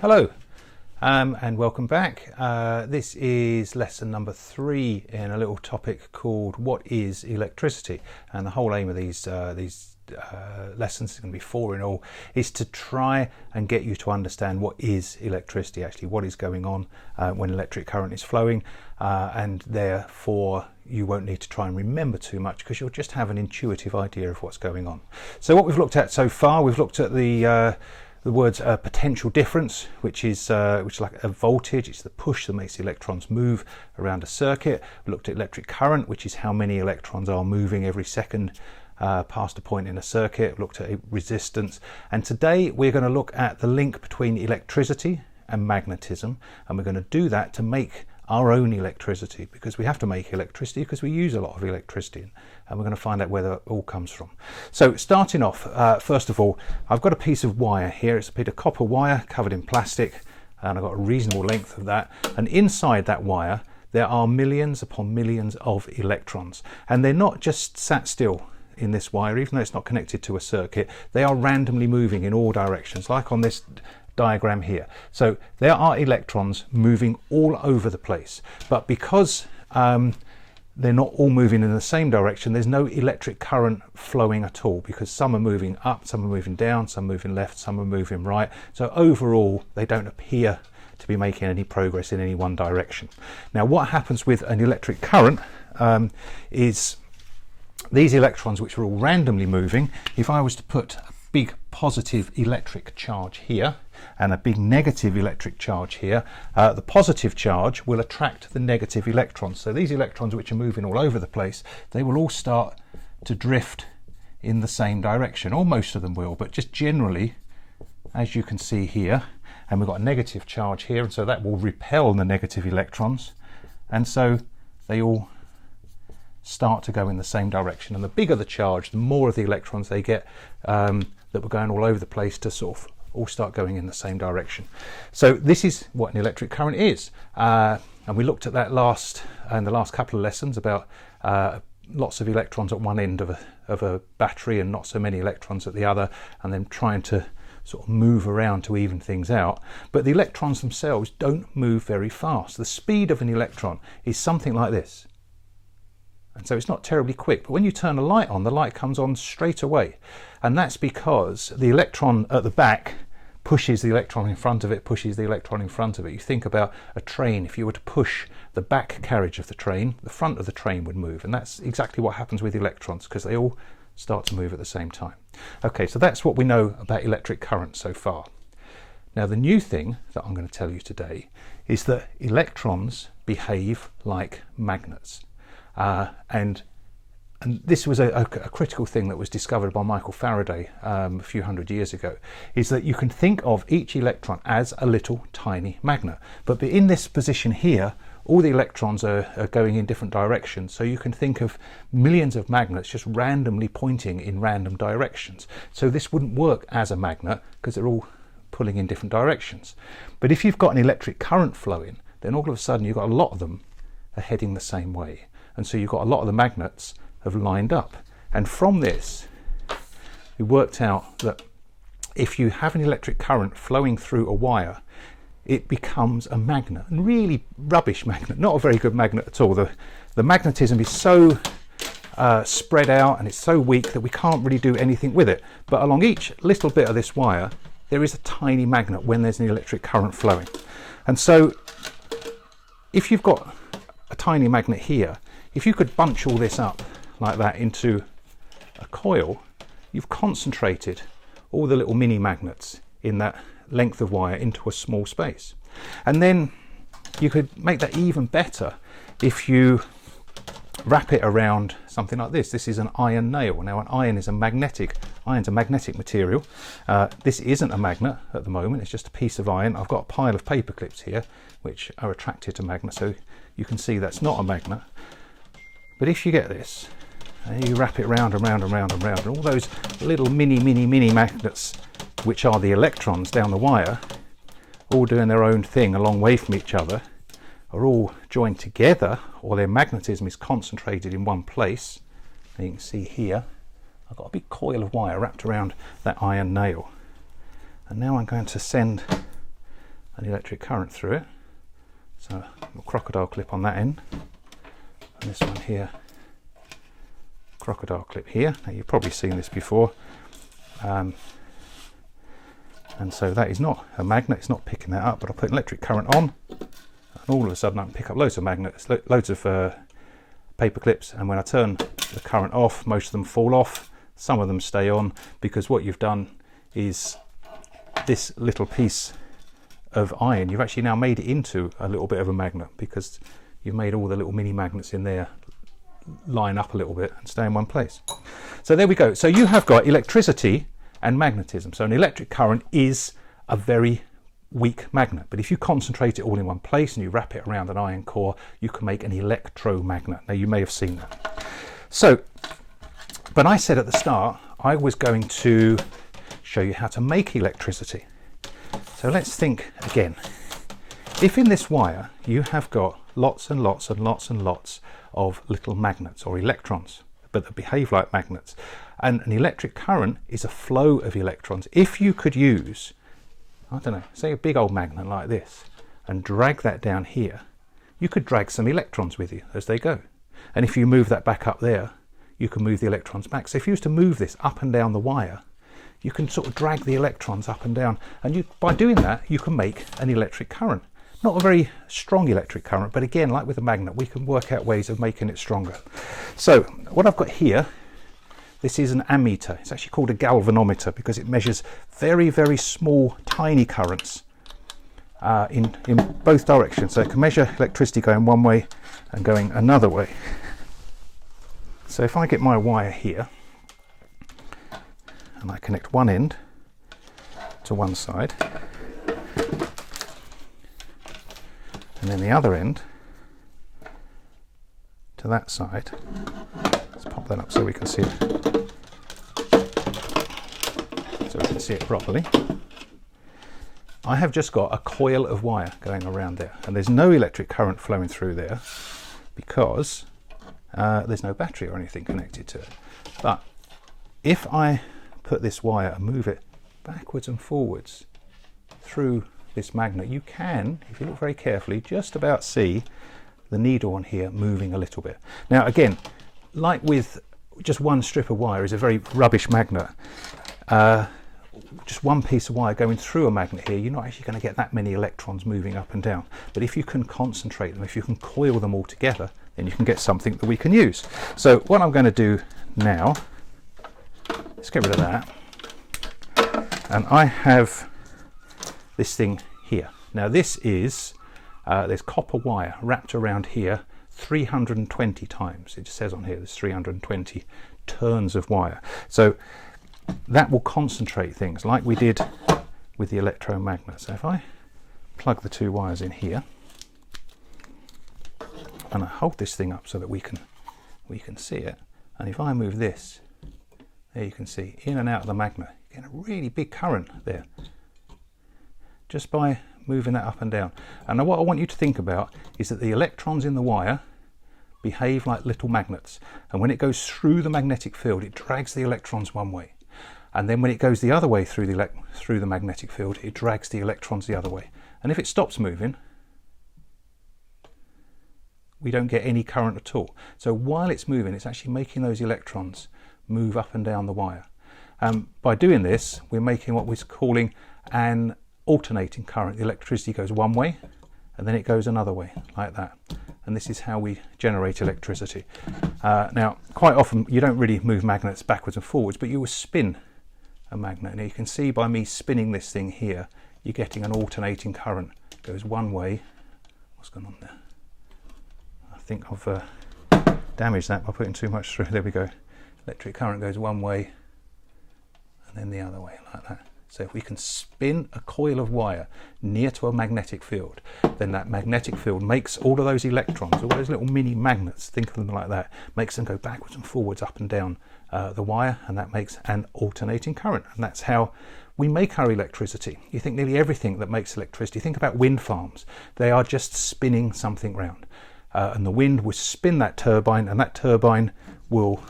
Hello and welcome back. This is lesson number 3 in a little topic called what is electricity, and the whole aim of these lessons, is going to be 4 in all, is to try and get you to understand what is electricity, actually what is going on when electric current is flowing, and therefore you won't need to try and remember too much because you'll just have an intuitive idea of what's going on. So what we've looked at so far, we've looked at the words potential difference, which is like a voltage. It's the push that makes the electrons move around a circuit. We looked at electric current, which is how many electrons are moving every second past a point in a circuit. We looked at resistance, and today we're going to look at the link between electricity and magnetism, and we're going to do that to make our own electricity, because we have to make electricity because we use a lot of electricity, and we're going to find out where that all comes from. So starting off, first of all, I've got a piece of wire here. It's a bit of copper wire covered in plastic, and I've got a reasonable length of that, and inside that wire there are millions upon millions of electrons, and they're not just sat still in this wire. Even though it's not connected to a circuit, they are randomly moving in all directions, like on this diagram here. So there are electrons moving all over the place, but because they're not all moving in the same direction, there's no electric current flowing at all, because some are moving up, some are moving down, some are moving left, some are moving right. So overall they don't appear to be making any progress in any one direction. Now what happens with an electric current is these electrons, which are all randomly moving, if I was to put a big positive electric charge here and a big negative electric charge here, the positive charge will attract the negative electrons. So these electrons, which are moving all over the place, they will all start to drift in the same direction, or most of them will, but just generally, as you can see here, and we've got a negative charge here, and so that will repel the negative electrons, and so they all start to go in the same direction. And the bigger the charge, the more of the electrons they get that were going all over the place to sort of all start going in the same direction. So this is what an electric current is, and we looked at that in the last couple of lessons about lots of electrons at one end of a battery and not so many electrons at the other, and then trying to sort of move around to even things out. But the electrons themselves don't move very fast. The speed of an electron is something like this. And so it's not terribly quick, but when you turn a light on, the light comes on straight away, and that's because the electron at the back pushes the electron in front of it, pushes the electron in front of it. You think about a train. If you were to push the back carriage of the train, the front of the train would move, and that's exactly what happens with electrons, because they all start to move at the same time. Okay, so that's what we know about electric current so far. Now the new thing that I'm going to tell you today is that electrons behave like magnets. And this was a critical thing that was discovered by Michael Faraday a few hundred years ago, is that you can think of each electron as a little tiny magnet, but in this position here all the electrons are going in different directions, so you can think of millions of magnets just randomly pointing in random directions. So this wouldn't work as a magnet because they're all pulling in different directions. But if you've got an electric current flowing, then all of a sudden you've got a lot of them are heading the same way. And so you've got a lot of the magnets have lined up. And from this, we worked out that if you have an electric current flowing through a wire, it becomes a magnet. And really rubbish magnet, not a very good magnet at all. The magnetism is so spread out and it's so weak that we can't really do anything with it. But along each little bit of this wire, there is a tiny magnet when there's an electric current flowing. And so if you've got a tiny magnet here, if you could bunch all this up like that into a coil, you've concentrated all the little mini magnets in that length of wire into a small space. And then you could make that even better if you wrap it around something like this. This is an iron nail. Now an iron's a magnetic material. This isn't a magnet at the moment, it's just a piece of iron. I've got a pile of paper clips here which are attracted to magnets, so you can see that's not a magnet. But if you get this, and you wrap it round and round and round and round, and all those little mini magnets, which are the electrons down the wire, all doing their own thing a long way from each other, are all joined together, or their magnetism is concentrated in one place. And you can see here, I've got a big coil of wire wrapped around that iron nail. And now I'm going to send an electric current through it. So a crocodile clip on that end, and this one here, crocodile clip here. Now you've probably seen this before, and so that is not a magnet, it's not picking that up, but I'll put an electric current on, and all of a sudden I can pick up loads of magnets, loads of paper clips, and when I turn the current off, most of them fall off, some of them stay on, because what you've done is this little piece of iron, you've actually now made it into a little bit of a magnet, because you've made all the little mini magnets in there line up a little bit and stay in one place. So there we go. So you have got electricity and magnetism. So an electric current is a very weak magnet, but if you concentrate it all in one place and you wrap it around an iron core, you can make an electromagnet. Now you may have seen that. So, but I said at the start I was going to show you how to make electricity. So let's think again. If in this wire you have got lots and lots and lots and lots of little magnets or electrons, but that behave like magnets, and an electric current is a flow of electrons. If you could use, I don't know, say a big old magnet like this and drag that down here, you could drag some electrons with you as they go. And if you move that back up there, you can move the electrons back. So if you was to move this up and down the wire, you can sort of drag the electrons up and down, and by doing that you can make an electric current. Not a very strong electric current, but again, like with a magnet, we can work out ways of making it stronger. So what I've got here, this is an ammeter. It's actually called a galvanometer because it measures very, very small, tiny currents in both directions. So it can measure electricity going one way and going another way. So if I get my wire here and I connect one end to one side, and then the other end to that side. Let's pop that up so we can see it. So we can see it properly. I have just got a coil of wire going around there, and there's no electric current flowing through there because there's no battery or anything connected to it. But if I put this wire and move it backwards and forwards through this magnet, you can, if you look very carefully, just about see the needle on here moving a little bit. Now again, like with just one strip of wire is a very rubbish magnet, just one piece of wire going through a magnet here, you're not actually going to get that many electrons moving up and down. But if you can concentrate them, if you can coil them all together, then you can get something that we can use. So what I'm going to do now, let's get rid of that, and I have this thing here. Now this is, there's copper wire wrapped around here 320 times. It just says on here there's 320 turns of wire. So that will concentrate things like we did with the electromagnet. So if I plug the two wires in here and I hold this thing up so that we can see it, and if I move this, there you can see in and out of the magnet, you get a really big current there just by moving that up and down. And what I want you to think about is that the electrons in the wire behave like little magnets, and when it goes through the magnetic field it drags the electrons one way, and then when it goes the other way through the magnetic field it drags the electrons the other way, and if it stops moving we don't get any current at all. So while it's moving, it's actually making those electrons move up and down the wire. By doing this, we're making what we're calling an alternating current. The electricity goes one way and then it goes another way, like that. And this is how we generate electricity. Now, quite often you don't really move magnets backwards and forwards, but you will spin a magnet. Now you can see by me spinning this thing here, you're getting an alternating current. It goes one way. What's going on there? I think I've damaged that by putting too much through. There we go. Electric current goes one way and then the other way, like that. So if we can spin a coil of wire near to a magnetic field, then that magnetic field makes all of those electrons, all those little mini magnets, think of them like that, makes them go backwards and forwards, up and down the wire, and that makes an alternating current. And that's how we make our electricity. You think nearly everything that makes electricity, think about wind farms, they are just spinning something round. And the wind will spin that turbine, and that turbine will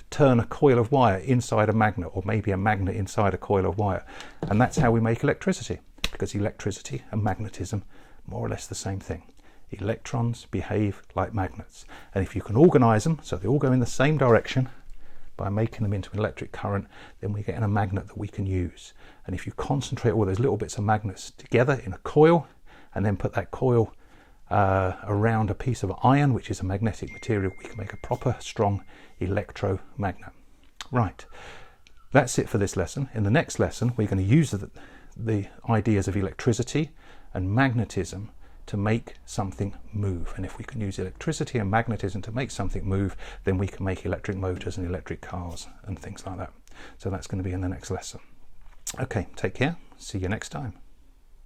turn a coil of wire inside a magnet, or maybe a magnet inside a coil of wire, and that's how we make electricity. because electricity and magnetism more or less the same thing. Electrons behave like magnets, and if you can organize them so they all go in the same direction by making them into an electric current, then we get a magnet that we can use. And if you concentrate all those little bits of magnets together in a coil and then put that coil around a piece of iron, which is a magnetic material, we can make a proper strong electromagnet. Right, that's it for this lesson. In the next lesson we're going to use the ideas of electricity and magnetism to make something move. And if we can use electricity and magnetism to make something move, then we can make electric motors and electric cars and things like that. So that's going to be in the next lesson. Okay, take care. See you next time.